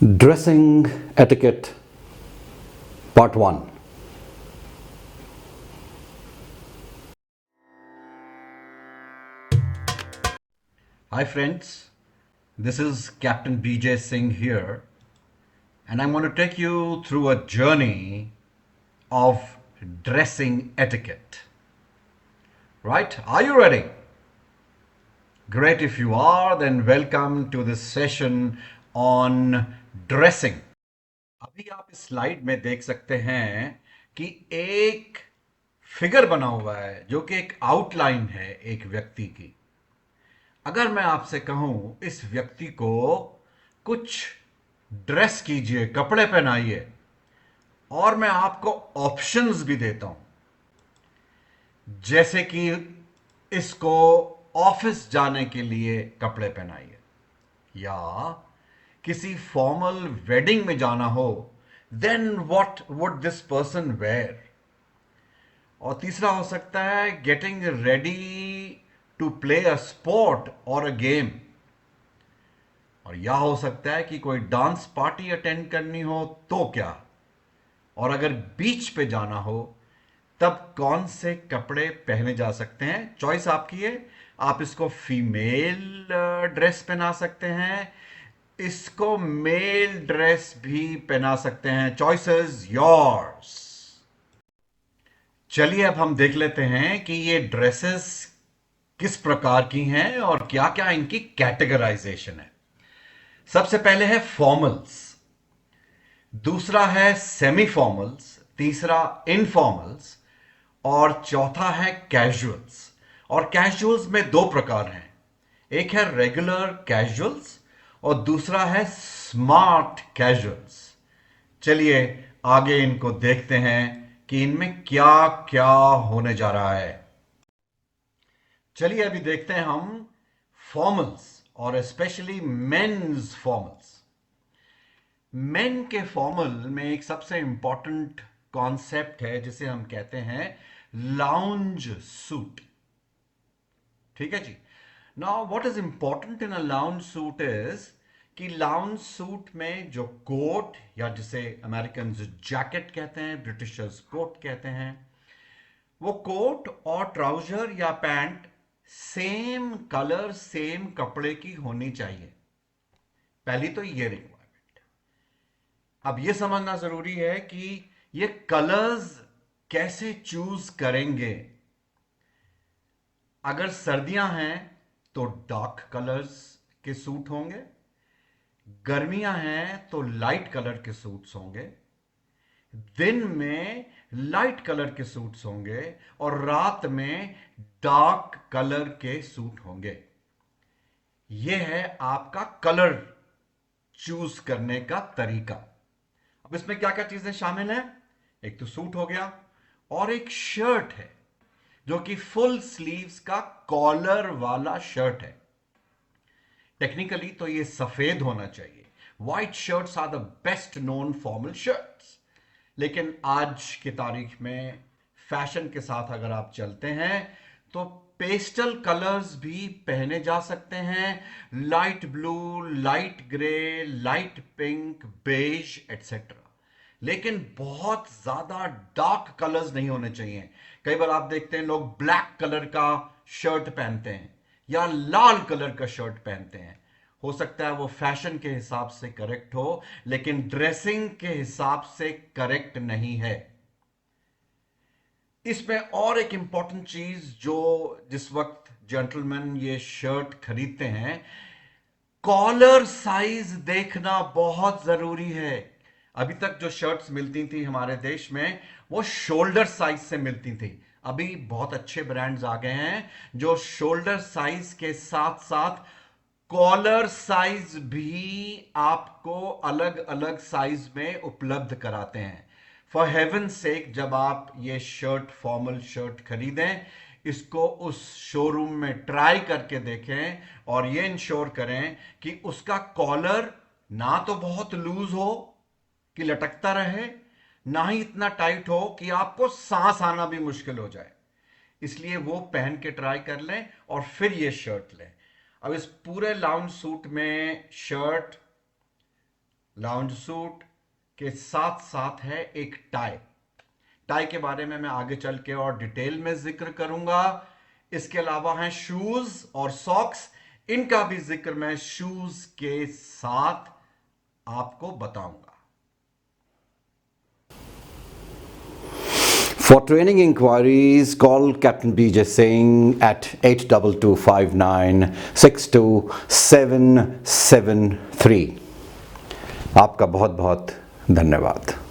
Dressing Etiquette Part 1. Hi friends, this is Captain BJ Singh here, and I'm going to take you through a journey of dressing etiquette. Right? Are you ready? Great. If you are, then welcome to this session on dressing. अभी आप इस slide में देख सकते हैं कि एक figure बना हुआ है जो कि एक आउटलाइन है एक व्यक्ति की। अगर मैं आपसे कहूं इस व्यक्ति को कुछ ड्रेस कीजिए, कपड़े पहनाइए, और मैं आपको ऑप्शंस भी देता हूं, जैसे कि इसको ऑफिस जाने के लिए कपड़े पहनाइए, या किसी फॉर्मल वेडिंग में जाना हो, then what would this person wear. और तीसरा हो सकता है getting ready to play a sport और अ गेम। और यह हो सकता है कि कोई डांस पार्टी अटेंड करनी हो तो क्या, और अगर बीच पे जाना हो तब कौन से कपड़े पहने जा सकते हैं। चॉइस आपकी है। आप इसको फीमेल ड्रेस पहना सकते हैं, इसको मेल ड्रेस भी पहना सकते हैं। Choice is yours. चलिए अब हम देख लेते हैं कि ये ड्रेसेस किस प्रकार की हैं और क्या क्या इनकी कैटेगराइजेशन है। सबसे पहले है फॉर्मल्स, दूसरा है सेमी फॉर्मल्स, तीसरा इनफॉर्मल्स, और चौथा है कैजुअल्स। और कैजुअल्स में दो प्रकार हैं, एक है रेगुलर कैजुअल्स और दूसरा है स्मार्ट कैजुअल्स। चलिए आगे इनको देखते हैं कि इनमें क्या क्या होने जा रहा है। चलिए अभी देखते हैं हम फॉर्मल्स, और स्पेशली मेंस फॉर्मल्स। मेन के फॉर्मल में एक सबसे इंपॉर्टेंट कॉन्सेप्ट है जिसे हम कहते हैं लाउंज सूट। ठीक है जी। Now what is important in a lounge suit is कि लाउंज सूट में जो कोट, या जिसे अमेरिकन जैकेट कहते हैं, ब्रिटिशर्स कोट कहते हैं, वो कोट और ट्राउजर या पैंट सेम कलर सेम कपड़े की होनी चाहिए। पहली तो ये रिक्वायरमेंट। अब ये समझना जरूरी है कि ये कलर्स कैसे चूज करेंगे। अगर सर्दियां हैं तो डार्क कलर्स के सूट होंगे, गर्मियां हैं तो लाइट कलर के सूट्स होंगे, दिन में लाइट कलर के सूट्स होंगे, और रात में डार्क कलर के सूट होंगे। यह है आपका कलर चूज करने का तरीका। अब इसमें क्या क्या चीजें शामिल हैं। एक तो सूट हो गया, और एक शर्ट है जो कि फुल स्लीव्स का कॉलर वाला शर्ट है। टेक्निकली तो ये सफेद होना चाहिए। White shirts are the best known formal shirts, लेकिन आज की तारीख में फैशन के साथ अगर आप चलते हैं तो पेस्टल कलर्स भी पहने जा सकते हैं। Light blue, light grey, light pink, beige etcetera. लेकिन बहुत ज्यादा डार्क कलर्स नहीं होने चाहिए। कई बार आप देखते हैं लोग ब्लैक कलर का शर्ट पहनते हैं या लाल कलर का शर्ट पहनते हैं। हो सकता है वो फैशन के हिसाब से करेक्ट हो, लेकिन ड्रेसिंग के हिसाब से करेक्ट नहीं है। इसमें और एक इंपॉर्टेंट चीज, जो जिस वक्त जेंटलमैन ये शर्ट खरीदते हैं, कॉलर साइज देखना बहुत जरूरी है। अभी तक जो शर्ट्स मिलती थी हमारे देश में वो शोल्डर साइज से मिलती थी। अभी बहुत अच्छे ब्रांड्स आ गए हैं जो शोल्डर साइज के साथ साथ कॉलर साइज भी आपको अलग अलग साइज में उपलब्ध कराते हैं। फॉर हेवन सेक, जब आप ये शर्ट, फॉर्मल शर्ट खरीदें, इसको उस शोरूम में ट्राई करके देखें और ये इंश्योर करें कि उसका कॉलर ना तो बहुत लूज हो कि लटकता रहे, ना ही इतना टाइट हो कि आपको सांस आना भी मुश्किल हो जाए। इसलिए वो पहन के ट्राई कर लें और फिर ये शर्ट लें। अब इस पूरे लाउंज सूट में शर्ट, लाउंज सूट के साथ साथ है एक टाई। टाई के बारे में मैं आगे चल के और डिटेल में जिक्र करूंगा। इसके अलावा हैं शूज और सॉक्स, इनका भी जिक्र मैं शूज के साथ आपको बताऊंगा। For training inquiries, call Captain BJ Singh at 8225962773। आपका बहुत बहुत धन्यवाद।